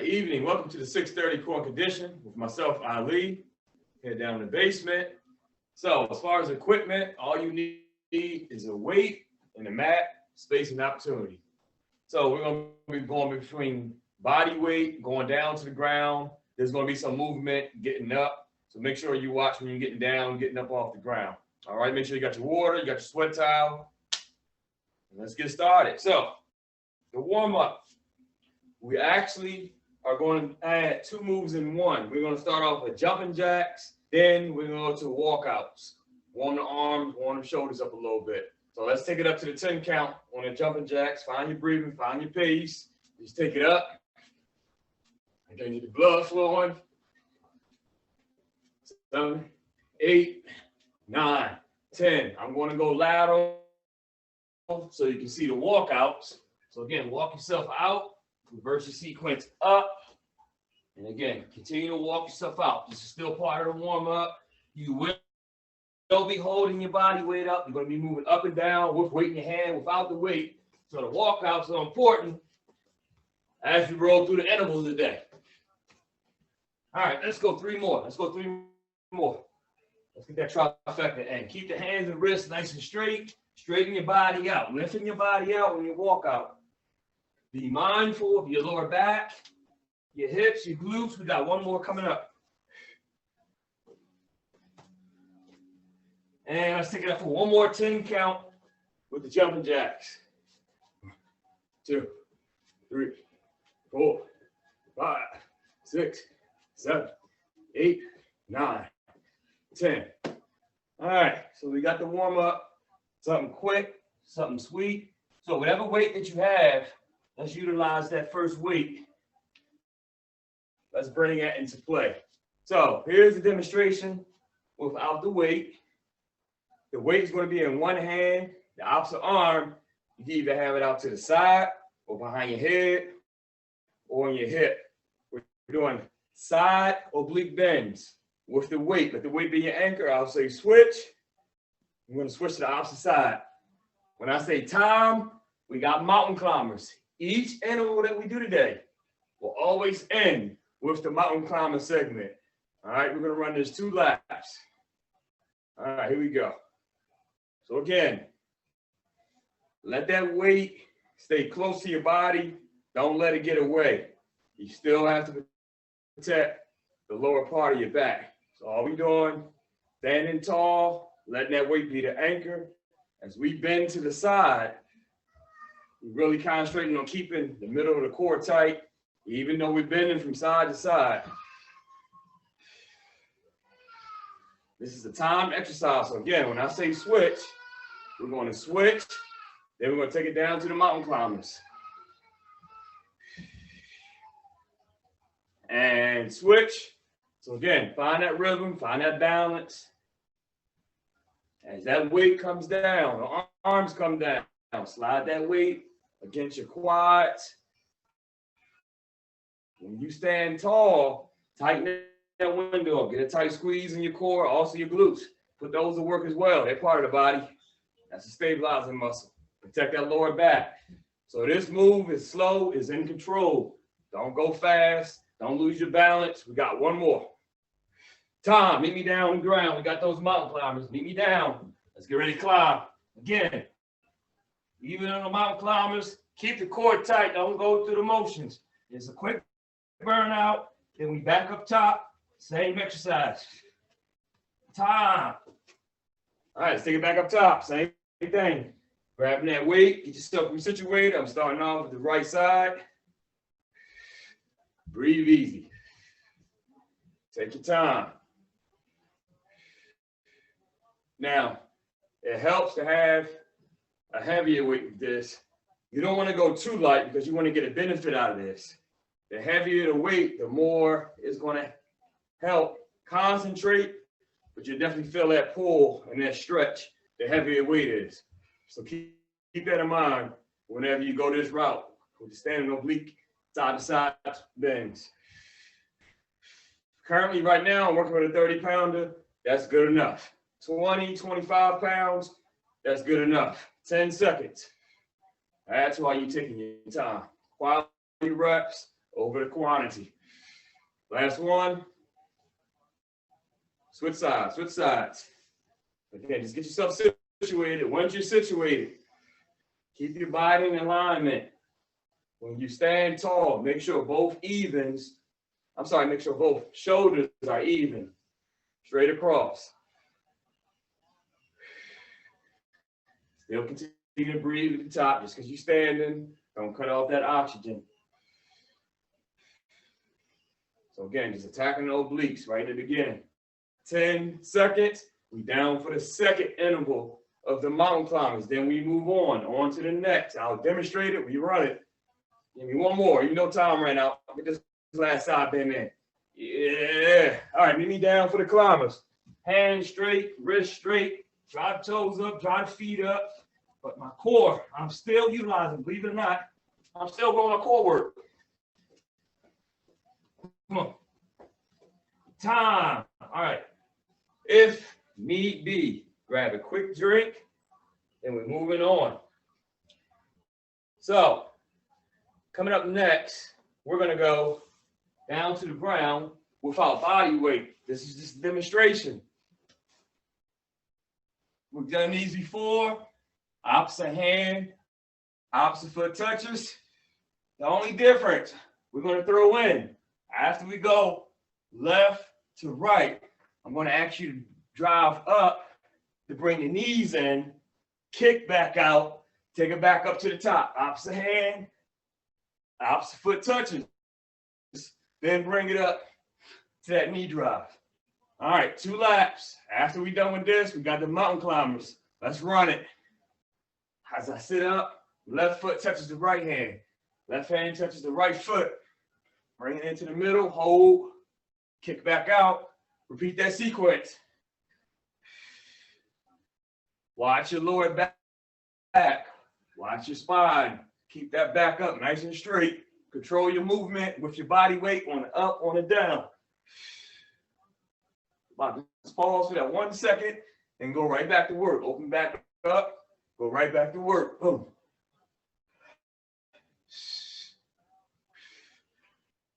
Good evening. Welcome to the 6:30 core condition with myself, Ali. Head down in the basement. So as far as equipment, all you need is a weight and a mat, space and opportunity. So we're going to be going between body weight, going down to the ground. There's going to be some movement getting up. So make sure you watch when you're getting down, getting up off the ground. All right, make sure you got your water, you got your sweat towel. Let's get started. So the warm up, we actually are going to add two moves in one. We're going to start off with jumping jacks. Then we're going to go to walkouts. Warm the arms, warm the shoulders up a little bit. So let's take it up to the 10 count on the jumping jacks. Find your breathing, find your pace. Just take it up. And then get the blood flowing. 7, 8, 9, 10. I'm going to go lateral so you can see the walkouts. So again, walk yourself out, reverse your sequence up. And again, continue to walk yourself out. This is still part of the warm up. You will be holding your body weight up. You're going to be moving up and down with weight in your hand, without the weight. So the walkouts are important as we roll through the intervals today. All right, let's go 3 more. Let's go 3 more. Let's get that trifecta in. Keep the hands and wrists nice and straight. Straighten your body out. Lifting your body out when you walk out. Be mindful of your lower back, your hips, your glutes. We got 1 more coming up. And let's take it up for 1 more 10 count with the jumping jacks. 2, 3, 4, 5, 6, 7, 8, 9, 10. All right, so we got the warm up. Something quick, something sweet. So whatever weight that you have, let's utilize that first weight. Let's bring that into play. So here's the demonstration without the weight. The weight is going to be in one hand. The opposite arm, you can either have it out to the side or behind your head or on your hip. We're doing side oblique bends with the weight. Let the weight be your anchor. I'll say switch. I'm going to switch to the opposite side. When I say time, we got mountain climbers. Each interval that we do today will always end with the mountain climber segment. All right, we're going to run this 2 laps. All right, here we go. So again, let that weight stay close to your body. Don't let it get away. You still have to protect the lower part of your back. So all we're doing, standing tall, letting that weight be the anchor. As we bend to the side, we're really concentrating on keeping the middle of the core tight, even though we're bending from side to side. This is a timed exercise. So again, when I say switch, we're going to switch, then we're going to take it down to the mountain climbers. And switch. So again, find that rhythm, find that balance. As that weight comes down, the arms come down, slide that weight against your quads. When you stand tall, tighten that window up. Get a tight squeeze in your core, also your glutes. Put those to work as well. They're part of the body. That's a stabilizing muscle. Protect that lower back. So this move is slow, is in control. Don't go fast. Don't lose your balance. We got 1 more. Tom, meet me down on the ground. We got those mountain climbers. Meet me down. Let's get ready to climb. Again, even on the mountain climbers, keep the core tight. Don't go through the motions. It's a quick burnout. Then we back up top. Same exercise. Time. All right, let's take it back up top. Same thing. Grabbing that weight. Get yourself resituated. I'm starting off with the right side. Breathe easy. Take your time. Now, it helps to have a heavier weight with this. You don't want to go too light because you want to get a benefit out of this. The heavier the weight, the more it's going to help concentrate, but you definitely feel that pull and that stretch, the heavier weight is. So keep that in mind whenever you go this route with the standing oblique side to side bends. Currently, right now, I'm working with a 30-pounder. That's good enough. 20, 25 pounds, that's good enough. 10 seconds. That's why you're taking your time. Quality reps over the quantity. Last one. Switch sides, switch sides. Again, just get yourself situated. Once you're situated, keep your body in alignment. When you stand tall, make sure both shoulders are even. Straight across. Still continue to breathe at the top. Just because you're standing, don't cut off that oxygen. So again, just attacking the obliques right in the beginning. 10 seconds, we down for the second interval of the mountain climbers. Then we move on to the next. I'll demonstrate it, we run it. Give me one more, even though time ran out. Get this last side bend in. Yeah. All right, meet me down for the climbers. Hands straight, wrist straight, drive toes up, drive feet up. But my core, I'm still utilizing, believe it or not, I'm still going to core work. Come on. Time. All right. If need be, grab a quick drink, and we're moving on. So, coming up next, we're going to go down to the ground without body weight. This is just a demonstration. We've done these before. Opposite hand, opposite foot touches. The only difference, we're going to throw in, after we go left to right, I'm going to ask you to drive up to bring the knees in, kick back out, take it back up to the top. Opposite hand, opposite foot touches. Then bring it up to that knee drive. All right, 2 laps. After we're done with this, we got the mountain climbers. Let's run it. As I sit up, left foot touches the right hand. Left hand touches the right foot. Bring it into the middle, hold, kick back out. Repeat that sequence. Watch your lower back. Watch your spine. Keep that back up nice and straight. Control your movement with your body weight on the up, on the down. Just pause for that 1 second and go right back to work. Open back up, go right back to work. Boom.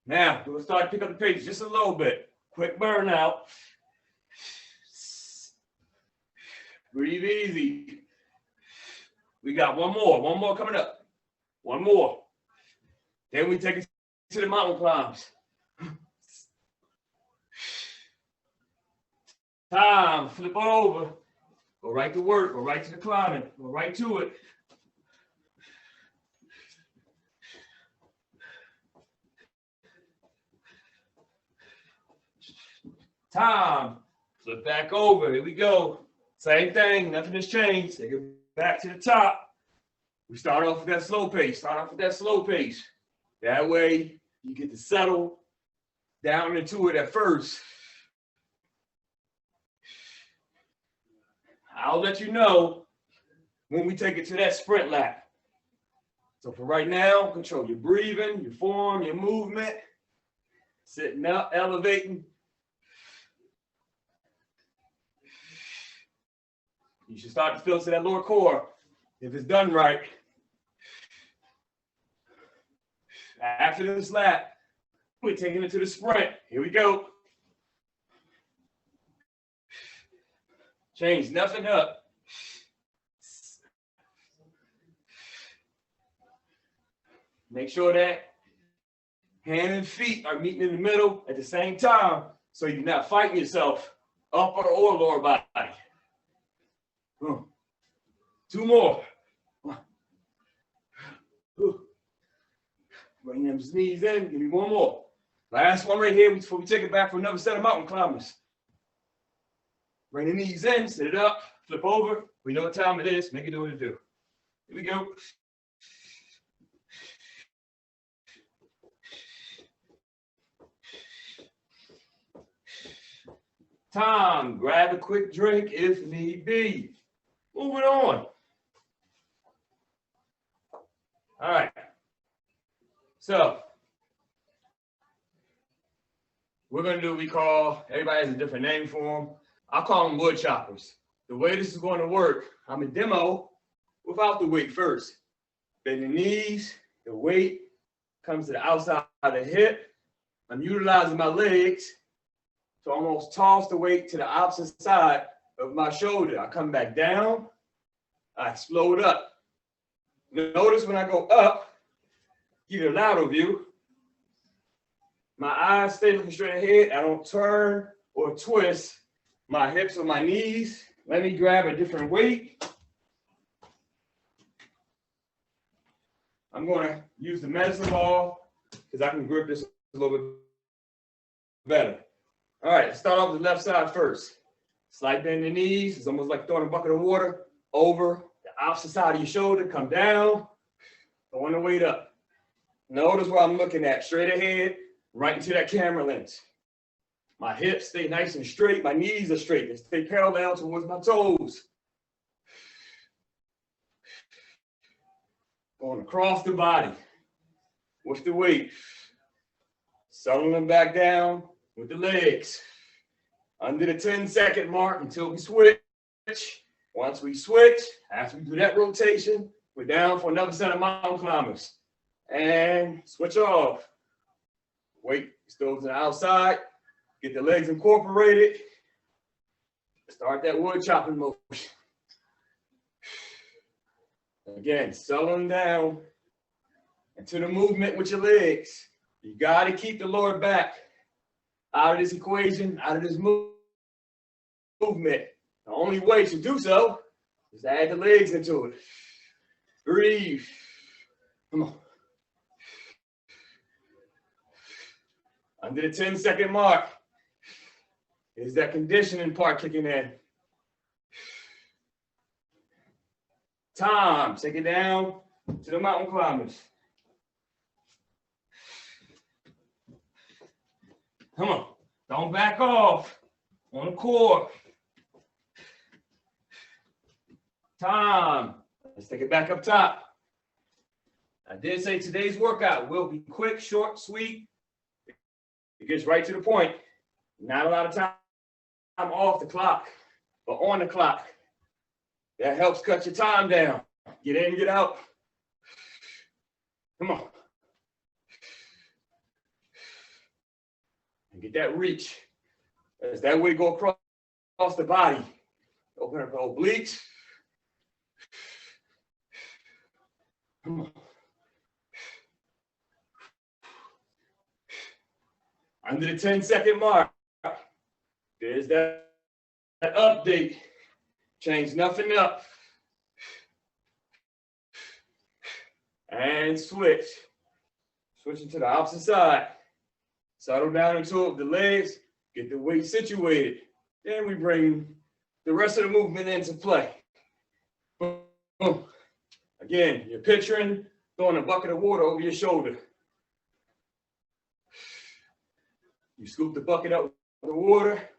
Now, we'll start to pick up the pace just a little bit. Quick burnout. Breathe easy. We got one more coming up. One more. Then we take it to the mountain climbs. Time, flip on over. Go right to work, go right to the climbing, go right to it. Time, flip back over, here we go. Same thing, nothing has changed. Take it back to the top. We start off with that slow pace, That way, you get to settle down into it at first. I'll let you know when we take it to that sprint lap. So for right now, control your breathing, your form, your movement. Sitting up, elevating. You should start to feel to that lower core if it's done right. After this lap, we're taking it to the sprint. Here we go. Change nothing up. Make sure that hand and feet are meeting in the middle at the same time so you're not fighting yourself, upper or lower body. 2 more. Bring them knees in. Give me 1 more. Last one right here before we take it back for another set of mountain climbers. Bring the knees in, sit it up, flip over. We know what time it is. Make it do what it do. Here we go. Time. Grab a quick drink if need be. Moving on. All right. So, we're going to do what we call, everybody has a different name for them. I'll call them wood choppers. The way this is going to work, I'm going to demo without the weight first. Bend the knees, the weight comes to the outside of the hip. I'm utilizing my legs to almost toss the weight to the opposite side of my shoulder. I come back down, I explode up. Notice when I go up, give you a lateral view, my eyes stay looking straight ahead. I don't turn or twist my hips or my knees. Let me grab a different weight. I'm going to use the medicine ball because I can grip this a little bit better. All right, let's start off with the left side first. Slight bend in the knees. It's almost like throwing a bucket of water over the opposite side of your shoulder. Come down, throwing the weight up. Notice where I'm looking at, straight ahead, right into that camera lens. My hips stay nice and straight. My knees are straight. They stay parallel towards my toes. Going across the body with the weight. Settling back down with the legs. Under the 10-second mark until we switch. Once we switch, after we do that rotation, we're down for another set of mountain climbers. And switch off. Weight still to the outside. Get the legs incorporated. Start that wood chopping motion. Again, settling down into the movement with your legs. You got to keep the lower back out of this equation, out of this movement. The only way to do so is to add the legs into it. Breathe. Come on. Under the 10-second mark is that conditioning part kicking in. Time. Take it down to the mountain climbers. Come on. Don't back off on the core. Time. Let's take it back up top. I did say today's workout will be quick, short, sweet. It gets right to the point. Not a lot of time off the clock, but on the clock. That helps cut your time down. Get in, get out. Come on. And get that reach. As that way go across the body. Open up the obliques. Come on. Under the 10-second mark, there's that update. Change nothing up. And switch. Switching to the opposite side. Settle down into the legs. Get the weight situated. Then we bring the rest of the movement into play. Boom, boom. Again, you're picturing throwing a bucket of water over your shoulder. You scoop the bucket up with the water,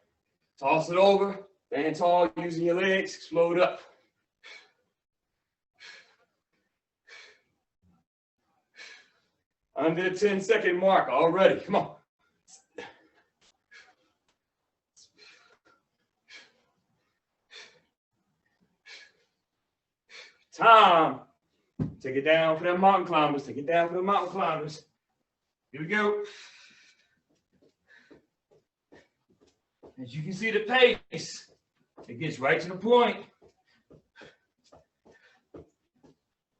toss it over, stand tall using your legs, explode up. Under the 10-second mark already. Come on. Time. Take it down for them mountain climbers. Take it down for the mountain climbers. Here we go. As you can see the pace, it gets right to the point.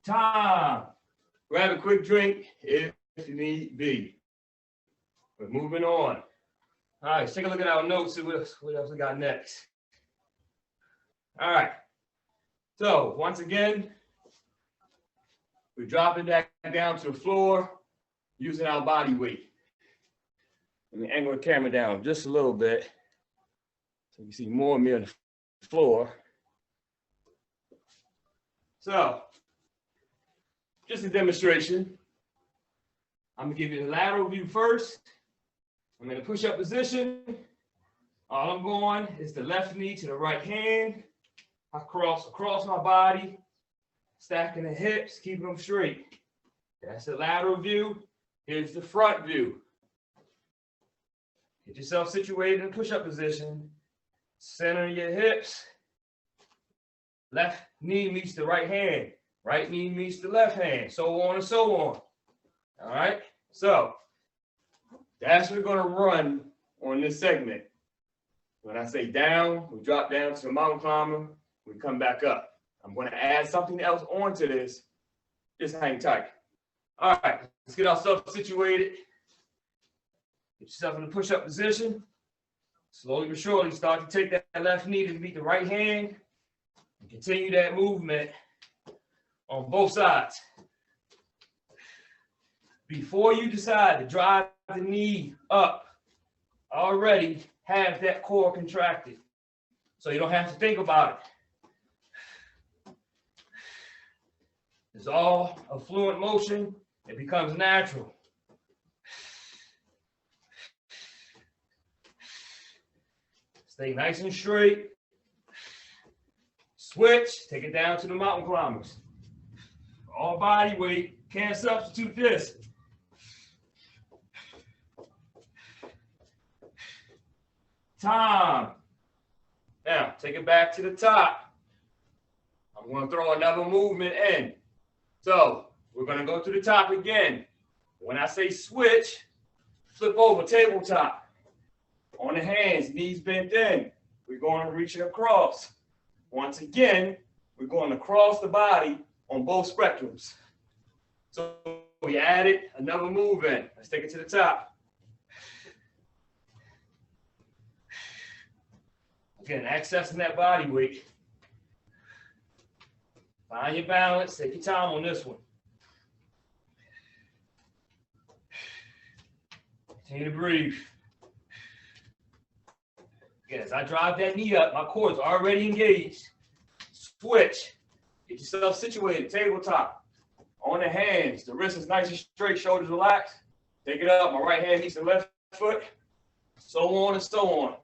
Time. Grab a quick drink if you need be. We're moving on. All right, let's take a look at our notes. See what else we got next. All right. So once again, we're dropping back down to the floor using our body weight. Let me angle the camera down just a little bit so you can see more of me on the floor. So, just a demonstration. I'm gonna give you the lateral view first. I'm in a push-up position. All I'm going is the left knee to the right hand. I cross across my body, stacking the hips, keeping them straight. That's the lateral view. Here's the front view. Get yourself situated in a push-up position. Center your hips. Left knee meets the right hand. Right knee meets the left hand. So on and so on. All right? So that's what we're going to run on this segment. When I say down, we drop down to the mountain climber, we come back up. I'm going to add something else onto this. Just hang tight. All right, let's get ourselves situated. Get yourself in a push-up position. Slowly but surely start to take that left knee to meet the right hand and continue that movement on both sides. Before you decide to drive the knee up, already have that core contracted, so you don't have to think about it. It's all a fluent motion. It becomes natural. Stay nice and straight. Switch, take it down to the mountain climbers. All body weight, can't substitute this. Time. Now, take it back to the top. I'm going to throw another movement in. So, we're going to go to the top again. When I say switch, flip over, tabletop. On the hands, knees bent in. We're going to reach it across. Once again, we're going to cross the body on both spectrums. So, we added another move in. Let's take it to the top. Again, accessing that body weight. Find your balance. Take your time on this one. Continue to breathe. Again, as I drive that knee up, my core is already engaged. Switch. Get yourself situated. Tabletop. On the hands. The wrist is nice and straight. Shoulders relaxed. Take it up. My right hand meets the left foot. So on and so on.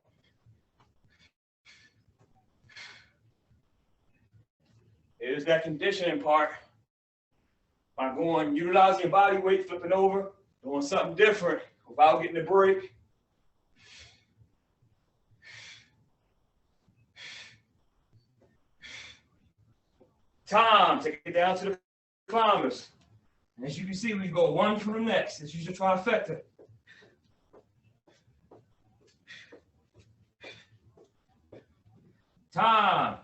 Here's that conditioning part. By going, utilizing your body weight, flipping over, doing something different without getting a break. Time, take it down to the climbers. And as you can see, we go one from the next. This is your trifecta. Time.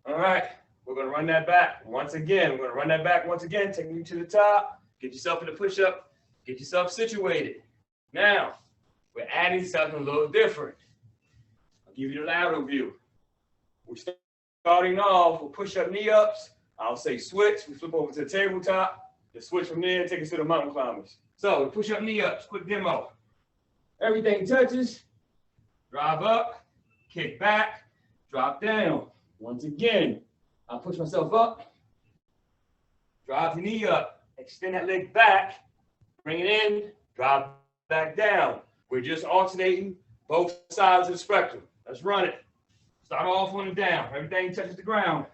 All right. We're going to run that back once again. We're going to run that back once again, taking you to the top. Get yourself in the push-up. Get yourself situated. Now, we're adding something a little different. I'll give you the lateral view. We're starting off with push-up knee-ups. I'll say switch. We flip over to the tabletop. The switch from there, take us to the mountain climbers. So, push-up knee-ups, quick demo. Everything touches. Drive up, kick back, drop down. Once again. I'll push myself up, drive the knee up, extend that leg back, bring it in, drop back down. We're just alternating both sides of the spectrum. Let's run it. Start off on the down. Everything touches the ground.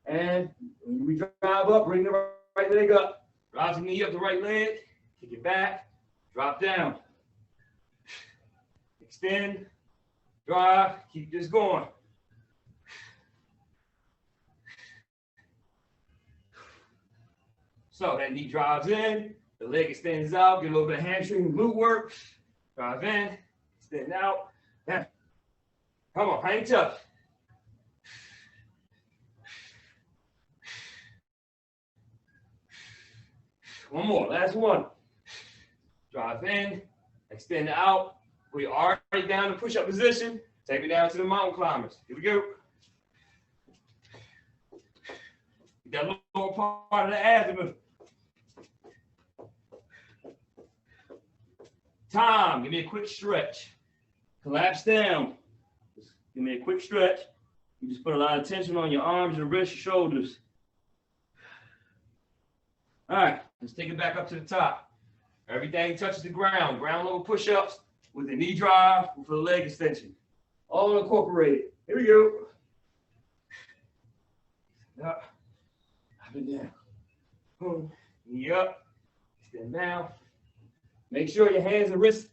And when we drive up, bring the right leg up, drive the knee up the right leg, kick it back, drop down. Extend, drive, keep this going. So that knee drives in, the leg extends out, get a little bit of hamstring and glute work. Drive in, extend out. Now, come on, hang tough. One more, last one. Drive in, extend out. We are already down in push-up position. Take it down to the mountain climbers. Here we go. That lower part of the abdomen. Time, give me a quick stretch. Collapse down. Just give me a quick stretch. You just put a lot of tension on your arms, your wrists, your shoulders. All right, let's take it back up to the top. Everything touches the ground. Ground level push-ups with the knee drive for the leg extension. All incorporated. Here we go. Up, up and down. Boom. Knee up, extend down. Make sure your hands and wrists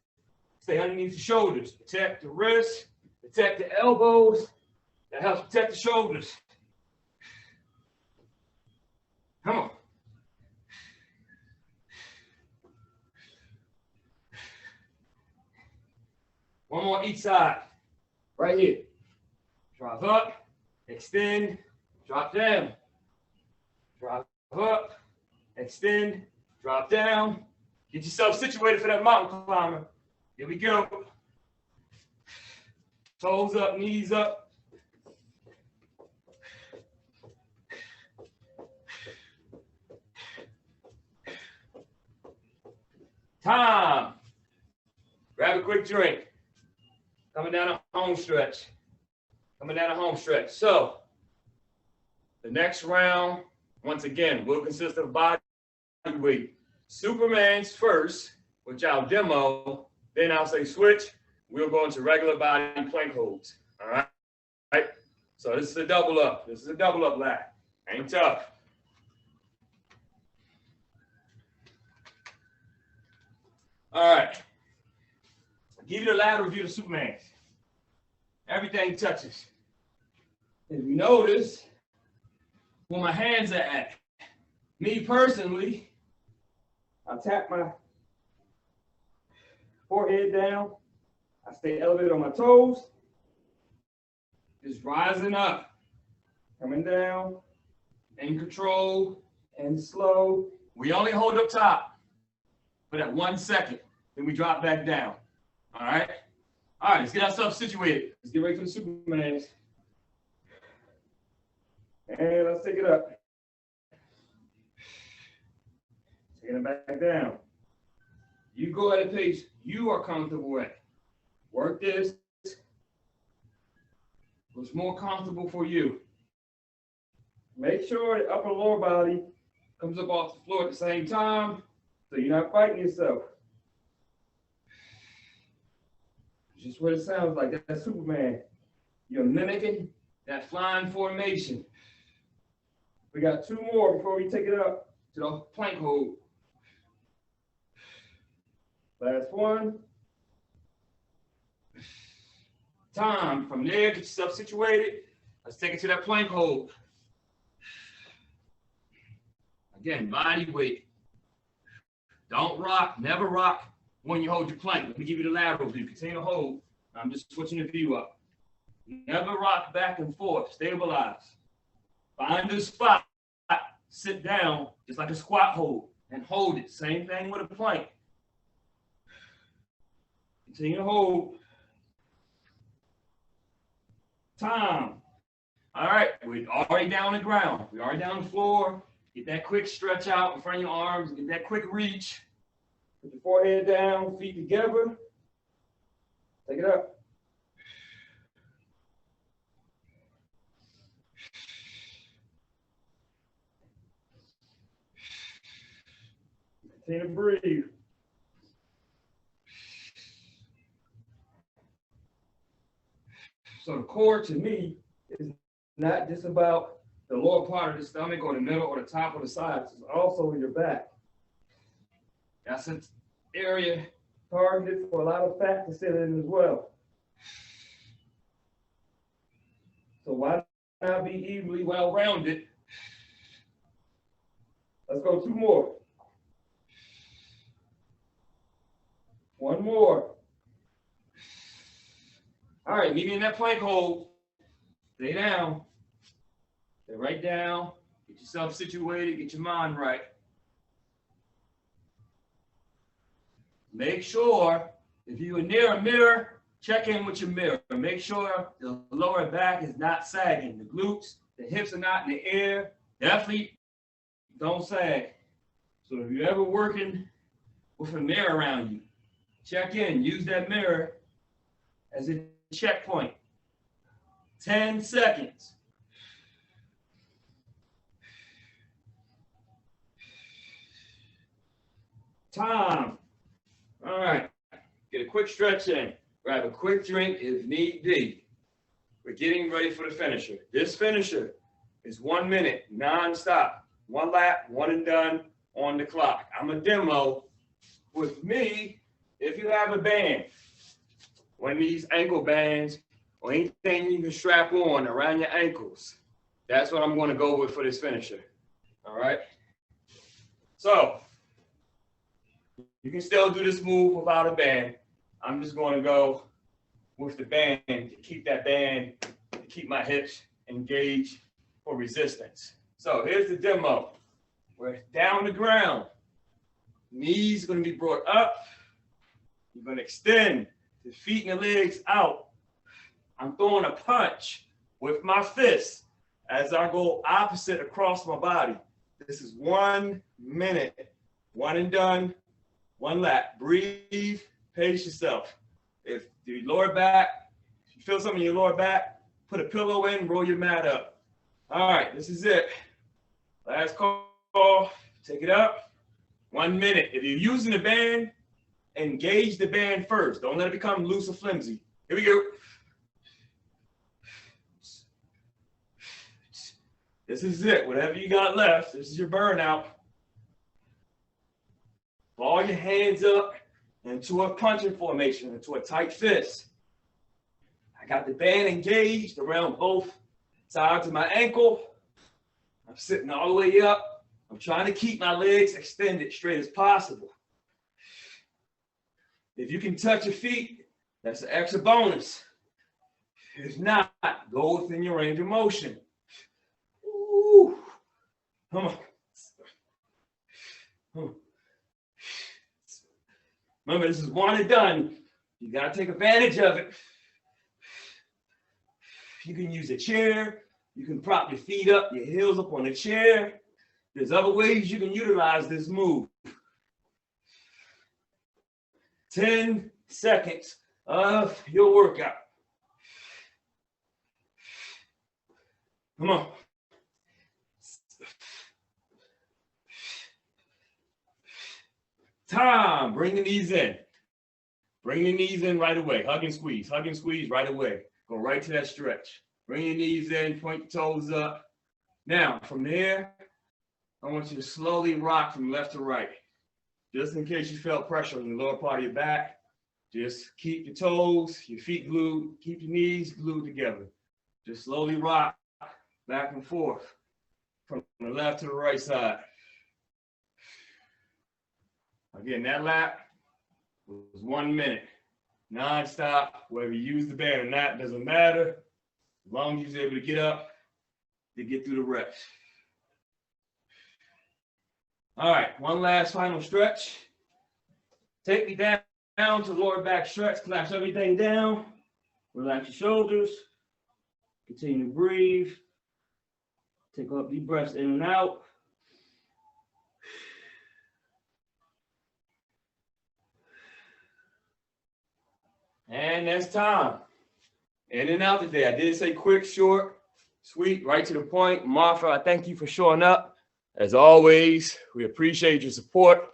stay underneath the shoulders. Protect the wrists, protect the elbows. That helps protect the shoulders. Come on. One more each side. Right here. Drive up, extend, drop down. Drive up, extend, drop down. Get yourself situated for that mountain climber. Here we go. Toes up, knees up. Time. Grab a quick drink. Coming down a home stretch. Coming down a home stretch. So, the next round, once again, will consist of body weight. Superman's first, which I'll demo. Then I'll say switch. We'll go into regular body plank holds. All right? All right? So this is a double up. This is a double up lat. Ain't tough. All right. I'll give you the lateral view of Superman's. Everything touches. If you notice where my hands are at, me personally, I tap my forehead down. I stay elevated on my toes. Just rising up, coming down, in control, and slow. We only hold up top for that 1 second. Then we drop back down. All right? All right, let's get ourselves situated. Let's get ready for the Supermans. And let's take it up. Taking it back down. You go at a pace you are comfortable at. Work this. What's more comfortable for you. Make sure the upper lower body comes up off the floor at the same time so you're not fighting yourself. Just what it sounds like. That's Superman. You're mimicking that flying formation. We got 2 more before we take it up to the plank hold. Last one. Time. From there, get yourself situated. Let's take it to that plank hold. Again, body weight. Don't rock, never rock when you hold your plank. Let me give you the lateral view. Continue to hold. I'm just switching the view up. Never rock back and forth. Stabilize. Find a spot. Sit down, just like a squat hold, and hold it. Same thing with a plank. Continue to hold. Time. All right, we're already down the ground. We're already down the floor. Get that quick stretch out in front of your arms. Get that quick reach. Put your forehead down, feet together. Take it up. Continue to breathe. So the core to me is not just about the lower part of the stomach or the middle or the top or the sides. It's also your back. That's an area targeted for a lot of fat to sit in as well. So why not be evenly well-rounded? Let's go 2 more. 1 more. All right, meet me in that plank hold. Stay down. Stay right down. Get yourself situated. Get your mind right. Make sure, if you are near a mirror, check in with your mirror. Make sure the lower back is not sagging. The glutes, the hips are not in the air. Definitely don't sag. So if you're ever working with a mirror around you, check in. Use that mirror as a checkpoint. 10 seconds. Time. All right. Get a quick stretch in. Grab a quick drink if need be. We're getting ready for the finisher. This finisher is 1 minute, non-stop. 1 lap, 1 and done on the clock. I'm a demo with me. If you have a band, one of these ankle bands or anything you can strap on around your ankles, that's what I'm going to go with for this finisher. All right. So you can still do this move without a band. I'm just going to go with the band to keep my hips engaged for resistance. So here's the demo. We're down the ground. Knees are going to be brought up. You're going to extend the feet and the legs out. I'm throwing a punch with my fist as I go opposite across my body. This is 1 minute, one and done, one lap. Breathe, pace yourself. If your lower back, if you feel something in your lower back, put a pillow in, roll your mat up. All right, this is it. Last call, take it up. 1 minute. If you're using the band, engage the band first. Don't let it become loose or flimsy. Here we go. This is it. Whatever you got left, this is your burnout. Ball your hands up into a punching formation, into a tight fist. I got the band engaged around both sides of my ankle. I'm sitting all the way up. I'm trying to keep my legs extended straight as possible. If you can touch your feet, that's an extra bonus. If not, go within your range of motion. Ooh. Come on. Remember, this is one and done. You got to take advantage of it. You can use a chair. You can prop your feet up, your heels up on a chair. There's other ways you can utilize this move. 10 seconds of your workout. Come on. Time. Bring the knees in. Bring the knees in right away. Hug and squeeze right away. Go right to that stretch. Bring your knees in, point your toes up. Now, from there, I want you to slowly rock from left to right. Just in case you felt pressure on the lower part of your back, just keep your toes, your feet glued, keep your knees glued together. Just slowly rock back and forth from the left to the right side. Again, that lap was 1 minute, non-stop. Whether you use the band or not, doesn't matter. As long as you're able to get up to get through the reps. All right, one last final stretch. Take me down to lower back stretch. Collapse everything down. Relax your shoulders. Continue to breathe. Take up deep breaths in and out. And that's time. In and out today. I did say quick, short, sweet, right to the point. Martha, I thank you for showing up. As always, we appreciate your support,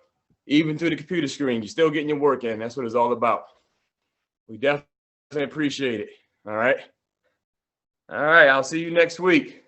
even through the computer screen. You're still getting your work in. That's what it's all about. We definitely appreciate it. All right. All right. I'll see you next week.